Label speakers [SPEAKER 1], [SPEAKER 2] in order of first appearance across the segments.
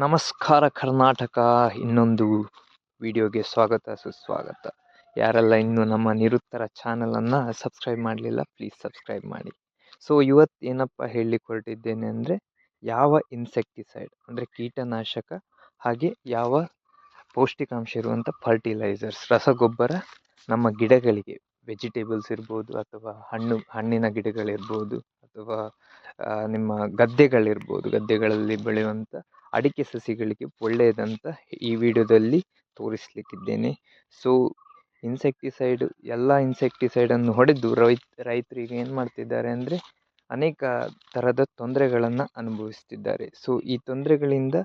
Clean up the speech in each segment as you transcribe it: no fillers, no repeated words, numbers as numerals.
[SPEAKER 1] ನಮಸ್ಕಾರ ಕರ್ನಾಟಕ. ಇನ್ನೊಂದು ವಿಡಿಯೋಗೆ ಸ್ವಾಗತ ಸುಸ್ವಾಗತ. ಯಾರೆಲ್ಲ ಇನ್ನೂ ನಮ್ಮ ನಿರುತ್ತರ ಚಾನಲನ್ನು ಸಬ್ಸ್ಕ್ರೈಬ್ ಮಾಡಲಿಲ್ಲ, ಪ್ಲೀಸ್ ಸಬ್ಸ್ಕ್ರೈಬ್ ಮಾಡಿ. ಸೊ ಇವತ್ತು ಏನಪ್ಪ ಹೇಳಲಿಕ್ಕೆ ಹೊರಟಿದ್ದೇನೆ ಅಂದರೆ, ಯಾವ ಇನ್ಸೆಕ್ಟಿಸೈಡ್ ಅಂದರೆ ಕೀಟನಾಶಕ ಹಾಗೆ ಯಾವ ಪೌಷ್ಟಿಕಾಂಶ ಇರುವಂಥ ಫರ್ಟಿಲೈಸರ್ಸ್ ರಸಗೊಬ್ಬರ ನಮ್ಮ ಗಿಡಗಳಿಗೆ, ವೆಜಿಟೇಬಲ್ಸ್ ಇರ್ಬೋದು ಅಥವಾ ಹಣ್ಣಿನ ಗಿಡಗಳಿರ್ಬೋದು ಅಥವಾ ನಿಮ್ಮ ಗದ್ದೆಗಳಲ್ಲಿ ಬೆಳೆಯುವಂಥ ಅಡಿಕೆ ಸಸಿಗಳಿಗೆ ಒಳ್ಳೆಯದಂತ ಈ ವಿಡಿಯೋದಲ್ಲಿ ತೋರಿಸಲಿಕ್ಕಿದ್ದೇನೆ. ಸೊ ಇನ್ಸೆಕ್ಟಿಸೈಡ್ ಎಲ್ಲ ಇನ್ಸೆಕ್ಟಿಸೈಡನ್ನು ಹೊಡೆದು ರೈತರಿಗೆ ಏನು ಮಾಡ್ತಿದ್ದಾರೆ ಅಂದರೆ ಅನೇಕ ಥರದ ತೊಂದರೆಗಳನ್ನು ಅನುಭವಿಸ್ತಿದ್ದಾರೆ. ಸೊ ಈ ತೊಂದರೆಗಳಿಂದ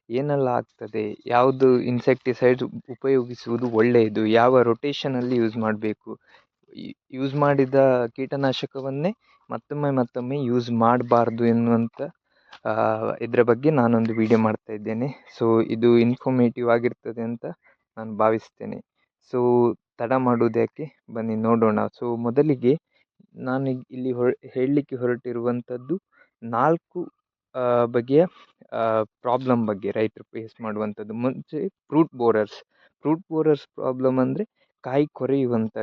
[SPEAKER 1] ಏನೆಲ್ಲ ಆಗ್ತದೆ, ಯಾವುದು ಇನ್ಸೆಕ್ಟಿಸೈಡ್ ಉಪಯೋಗಿಸುವುದು ಒಳ್ಳೆಯದು, ಯಾವ ರೊಟೇಷನಲ್ಲಿ ಯೂಸ್ ಮಾಡಬೇಕು, ಯೂಸ್ ಮಾಡಿದ ಕೀಟನಾಶಕವನ್ನೇ ಮತ್ತೊಮ್ಮೆ ಯೂಸ್ ಮಾಡಬಾರ್ದು ಎನ್ನುವಂಥ ಇದರ ಬಗ್ಗೆ ನಾನೊಂದು ವಿಡಿಯೋ ಮಾಡ್ತಾ ಇದ್ದೇನೆ. ಸೊ ಇದು ಇನ್ಫಾರ್ಮೇಟಿವ್ ಆಗಿರ್ತದೆ ಅಂತ ನಾನು ಭಾವಿಸ್ತೇನೆ. ಸೊ ತಡ ಮಾಡುವುದಕ್ಕೆ ಬನ್ನಿ ನೋಡೋಣ. ಸೊ ಮೊದಲಿಗೆ ನಾನು ಇಲ್ಲಿ ಹೇಳಲಿಕ್ಕೆ ಹೊರಟಿರುವಂಥದ್ದು 4 ಬಗೆಯ ಪ್ರಾಬ್ಲಮ್ ಬಗ್ಗೆ ರೈತರು ಫೇಸ್ ಮಾಡುವಂಥದ್ದು. ಮುಂಚೆ ಫ್ರೂಟ್ ಬೋರರ್ಸ್ ಪ್ರಾಬ್ಲಮ್ ಅಂದರೆ ಕಾಯಿ ಕೊರೆಯುವಂಥ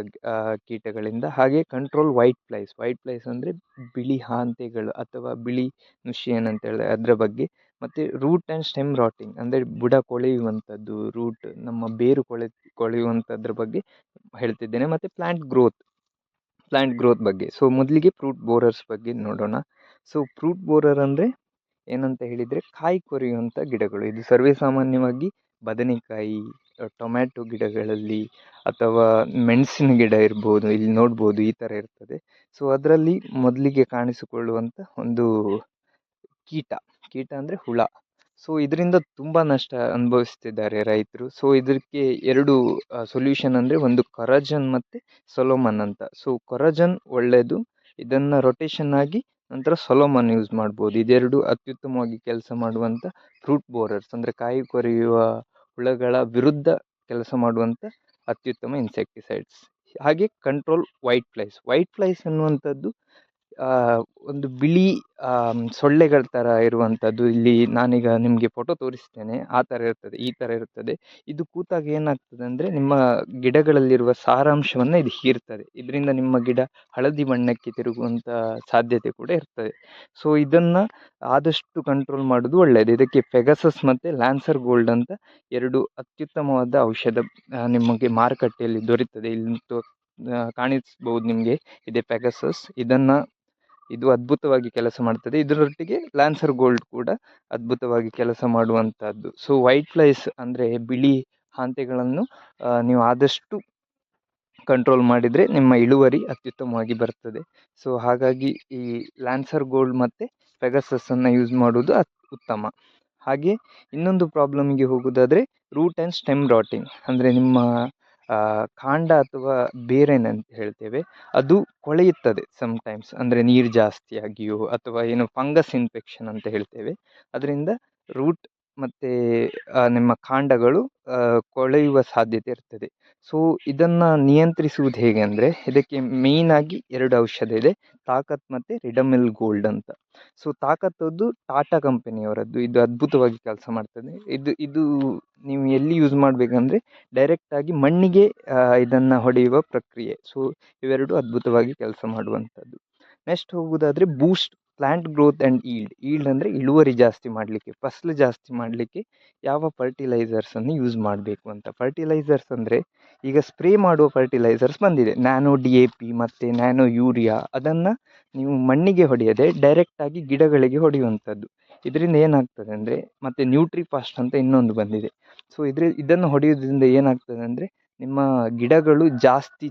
[SPEAKER 1] ಕೀಟಗಳಿಂದ, ಹಾಗೆ ಕಂಟ್ರೋಲ್ ವೈಟ್ ಫ್ಲೈಸ್ ಅಂದರೆ ಬಿಳಿ ಹಾಂತೆಗಳು ಅಥವಾ ಬಿಳಿ ನುಷಿ ಏನಂತ ಹೇಳಿದ್ರೆ ಅದರ ಬಗ್ಗೆ, ಮತ್ತು ರೂಟ್ ಆ್ಯಂಡ್ ಸ್ಟೆಮ್ ರಾಟಿಂಗ್ ಅಂದರೆ ಬುಡ ಕೊಳೆಯುವಂಥದ್ದು, ರೂಟ್ ನಮ್ಮ ಬೇರು ಕೊಳೆಯುವಂಥದ್ರ ಬಗ್ಗೆ ಹೇಳ್ತಿದ್ದೇನೆ, ಮತ್ತು ಪ್ಲ್ಯಾಂಟ್ ಗ್ರೋತ್ ಬಗ್ಗೆ. ಸೊ ಮೊದಲಿಗೆ ಫ್ರೂಟ್ ಬೋರರ್ಸ್ ಬಗ್ಗೆ ನೋಡೋಣ. ಸೊ ಫ್ರೂಟ್ ಬೋರರ್ ಅಂದರೆ ಏನಂತ ಹೇಳಿದರೆ ಕಾಯಿ ಕೊರೆಯುವಂಥ ಗಿಡಗಳು. ಇದು ಸರ್ವೇ ಸಾಮಾನ್ಯವಾಗಿ ಬದನೆಕಾಯಿ, ಟೊಮ್ಯಾಟೊ ಗಿಡಗಳಲ್ಲಿ ಅಥವಾ ಮೆಣಸಿನ ಗಿಡ ಇರ್ಬೋದು, ಇಲ್ಲಿ ನೋಡ್ಬೋದು ಈ ಥರ ಇರ್ತದೆ. ಸೊ ಅದರಲ್ಲಿ ಮೊದಲಿಗೆ ಕಾಣಿಸಿಕೊಳ್ಳುವಂಥ ಒಂದು ಕೀಟ ಅಂದರೆ ಹುಳ. ಸೊ ಇದರಿಂದ ತುಂಬ ನಷ್ಟ ಅನುಭವಿಸ್ತಿದ್ದಾರೆ ರೈತರು. ಸೊ ಇದಕ್ಕೆ 2 ಸೊಲ್ಯೂಷನ್ ಅಂದರೆ ಒಂದು ಕೊರಜನ್ ಮತ್ತು ಸೊಲೊಮನ್ ಅಂತ. ಸೊ ಕೊರಜನ್ ಒಳ್ಳೆಯದು, ಇದನ್ನು ರೊಟೇಷನ್ ಆಗಿ ನಂತರ ಸೊಲೊಮನ್ ಯೂಸ್ ಮಾಡ್ಬೋದು. ಇದೆರಡು ಅತ್ಯುತ್ತಮವಾಗಿ ಕೆಲಸ ಮಾಡುವಂಥ ಫ್ರೂಟ್ ಬೋರರ್ಸ್ ಅಂದರೆ ಕಾಯಿ ಕೊರೆಯುವ ಹುಳಗಳ ವಿರುದ್ಧ ಕೆಲಸ ಮಾಡುವಂಥ ಅತ್ಯುತ್ತಮ ಇನ್ಸೆಕ್ಟಿಸೈಡ್ಸ್. ಹಾಗೆ ಕಂಟ್ರೋಲ್ ವೈಟ್ ಫ್ಲೈಸ್ ಅನ್ನುವಂಥದ್ದು ಒಂದು ಬಿಳಿ ಸೊಳ್ಳೆಗಳ ಥರ ಇರುವಂಥದ್ದು. ಇಲ್ಲಿ ನಾನೀಗ ನಿಮಗೆ ಫೋಟೋ ತೋರಿಸ್ತೇನೆ, ಈ ಥರ ಇರ್ತದೆ. ಇದು ಕೂತಾಗ ಏನಾಗ್ತದೆ ಅಂದರೆ ನಿಮ್ಮ ಗಿಡಗಳಲ್ಲಿರುವ ಸಾರಾಂಶವನ್ನು ಇದು ಹೀರ್ತದೆ. ಇದರಿಂದ ನಿಮ್ಮ ಗಿಡ ಹಳದಿ ಬಣ್ಣಕ್ಕೆ ತಿರುಗುವಂಥ ಸಾಧ್ಯತೆ ಕೂಡ ಇರ್ತದೆ. ಸೊ ಇದನ್ನು ಆದಷ್ಟು ಕಂಟ್ರೋಲ್ ಮಾಡೋದು ಒಳ್ಳೆಯದು. ಇದಕ್ಕೆ ಪೆಗಸಸ್ ಮತ್ತು ಲ್ಯಾನ್ಸರ್ ಗೋಲ್ಡ್ ಅಂತ 2 ಅತ್ಯುತ್ತಮವಾದ ಔಷಧ ನಿಮಗೆ ಮಾರುಕಟ್ಟೆಯಲ್ಲಿ ದೊರೆಯುತ್ತದೆ. ಇಲ್ಲಿ ಕಾಣಿಸ್ಬೋದು ನಿಮಗೆ, ಇದೆ ಪೆಗಸಸ್. ಇದು ಅದ್ಭುತವಾಗಿ ಕೆಲಸ ಮಾಡ್ತದೆ. ಇದರೊಟ್ಟಿಗೆ ಲ್ಯಾನ್ಸರ್ ಗೋಲ್ಡ್ ಕೂಡ ಅದ್ಭುತವಾಗಿ ಕೆಲಸ ಮಾಡುವಂಥದ್ದು. ಸೊ ವೈಟ್ ಫ್ಲೈಸ್ ಅಂದರೆ ಬಿಳಿ ಹಾಂತೆಗಳನ್ನು ನೀವು ಆದಷ್ಟು ಕಂಟ್ರೋಲ್ ಮಾಡಿದರೆ ನಿಮ್ಮ ಇಳುವರಿ ಅತ್ಯುತ್ತಮವಾಗಿ ಬರ್ತದೆ. ಸೊ ಹಾಗಾಗಿ ಈ ಲ್ಯಾನ್ಸರ್ ಗೋಲ್ಡ್ ಮತ್ತು ಪೆಗಸಸ್ಸನ್ನು ಯೂಸ್ ಮಾಡೋದು ಉತ್ತಮ. ಹಾಗೆ ಇನ್ನೊಂದು ಪ್ರಾಬ್ಲಮ್ಗೆ ಹೋಗೋದಾದರೆ ರೂಟ್ ಆ್ಯಂಡ್ ಸ್ಟೆಮ್ ರಾಟಿಂಗ್ ಅಂದರೆ ನಿಮ್ಮ ಕಾಂಡ ಅಥವಾ ಬೇರೇನಂತ ಹೇಳ್ತೇವೆ, ಅದು ಕೊಳೆಯುತ್ತದೆ ಸಮ್ಟೈಮ್ಸ್. ಅಂದರೆ ನೀರು ಜಾಸ್ತಿ ಆಗಿಯೋ ಅಥವಾ ಏನು ಫಂಗಸ್ ಇನ್ಫೆಕ್ಷನ್ ಅಂತ ಹೇಳ್ತೇವೆ, ಅದರಿಂದ ರೂಟ್ ಮತ್ತು ನಿಮ್ಮ ಕಾಂಡಗಳು ಕೊಳೆಯುವ ಸಾಧ್ಯತೆ ಇರ್ತದೆ. ಸೊ ಇದನ್ನು ನಿಯಂತ್ರಿಸುವುದು ಹೇಗೆ ಅಂದರೆ, ಇದಕ್ಕೆ ಮೇಯ್ನಾಗಿ 2 ಔಷಧ ಇದೆ, ತಾಕತ್ ಮತ್ತು ರಿಡಮಿಲ್ ಗೋಲ್ಡ್ ಅಂತ. ಸೊ ತಾಕತ್ತದ್ದು ಟಾಟಾ ಕಂಪನಿಯವರದ್ದು. ಇದು ಅದ್ಭುತವಾಗಿ ಕೆಲಸ ಮಾಡ್ತದೆ. ಇದು ನೀವು ಎಲ್ಲಿ ಯೂಸ್ ಮಾಡಬೇಕಂದ್ರೆ ಡೈರೆಕ್ಟಾಗಿ ಮಣ್ಣಿಗೆ ಇದನ್ನು ಹೊಡೆಯುವ ಪ್ರಕ್ರಿಯೆ. ಸೊ ಇವೆರಡು ಅದ್ಭುತವಾಗಿ ಕೆಲಸ ಮಾಡುವಂಥದ್ದು. ನೆಕ್ಸ್ಟ್ ಹೋಗೋದಾದರೆ boost plant growth and yield ಅಂದರೆ ಇಳುವರಿ ಜಾಸ್ತಿ ಮಾಡಲಿಕ್ಕೆ, ಫಸಲು ಜಾಸ್ತಿ ಮಾಡಲಿಕ್ಕೆ ಯಾವ ಫರ್ಟಿಲೈಸರ್ಸನ್ನು ಯೂಸ್ ಮಾಡಬೇಕು ಅಂತ. ಫರ್ಟಿಲೈಸರ್ಸ್ ಅಂದರೆ ಈಗ ಸ್ಪ್ರೇ ಮಾಡುವ ಫರ್ಟಿಲೈಸರ್ಸ್ ಬಂದಿದೆ, ನ್ಯಾನೋ DAP ಮತ್ತು ನ್ಯಾನೋ ಯೂರಿಯಾ. ಅದನ್ನು ನೀವು ಮಣ್ಣಿಗೆ ಹೊಡೆಯದೆ ಡೈರೆಕ್ಟಾಗಿ ಗಿಡಗಳಿಗೆ ಹೊಡೆಯುವಂಥದ್ದು. ಇದರಿಂದ ಏನಾಗ್ತದೆ ಅಂದರೆ, ಮತ್ತು ನ್ಯೂಟ್ರಿಫಾಸ್ಟ್ ಅಂತ ಇನ್ನೊಂದು ಬಂದಿದೆ. ಸೊ ಇದನ್ನು ಹೊಡೆಯೋದ್ರಿಂದ ಏನಾಗ್ತದೆ ಅಂದರೆ ನಿಮ್ಮ ಗಿಡಗಳು ಜಾಸ್ತಿ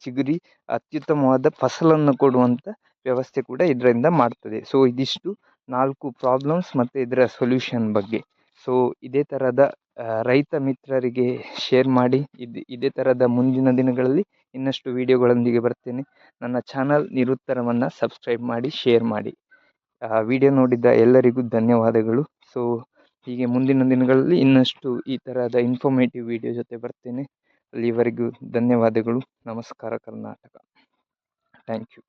[SPEAKER 1] ಚಿಗುರಿ ಅತ್ಯುತ್ತಮವಾದ ಫಸಲನ್ನು ಕೊಡುವಂಥ ವ್ಯವಸ್ಥೆ ಕೂಡ ಇದರಿಂದ ಮಾಡ್ತದೆ. ಸೊ ಇದಿಷ್ಟು 4 ಪ್ರಾಬ್ಲಮ್ಸ್ ಮತ್ತು ಇದರ ಸೊಲ್ಯೂಷನ್ ಬಗ್ಗೆ. ಸೊ ಇದೇ ಥರದ ರೈತ ಮಿತ್ರರಿಗೆ ಶೇರ್ ಮಾಡಿ. ಇದೇ ಥರದ ಮುಂದಿನ ದಿನಗಳಲ್ಲಿ ಇನ್ನಷ್ಟು ವಿಡಿಯೋಗಳೊಂದಿಗೆ ಬರ್ತೇನೆ. ನನ್ನ ಚಾನಲ್ ನಿರುತ್ತರವನ್ನು ಸಬ್ಸ್ಕ್ರೈಬ್ ಮಾಡಿ, ಶೇರ್ ಮಾಡಿ. ವಿಡಿಯೋ ನೋಡಿದ ಎಲ್ಲರಿಗೂ ಧನ್ಯವಾದಗಳು. ಸೊ ಹೀಗೆ ಮುಂದಿನ ದಿನಗಳಲ್ಲಿ ಇನ್ನಷ್ಟು ಈ ಥರದ ಇನ್ಫಾರ್ಮೇಟಿವ್ ವಿಡಿಯೋ ಜೊತೆ ಬರ್ತೇನೆ. ಅಲ್ಲಿವರೆಗೂ ಧನ್ಯವಾದಗಳು. ನಮಸ್ಕಾರ ಕರ್ನಾಟಕ. Thank you.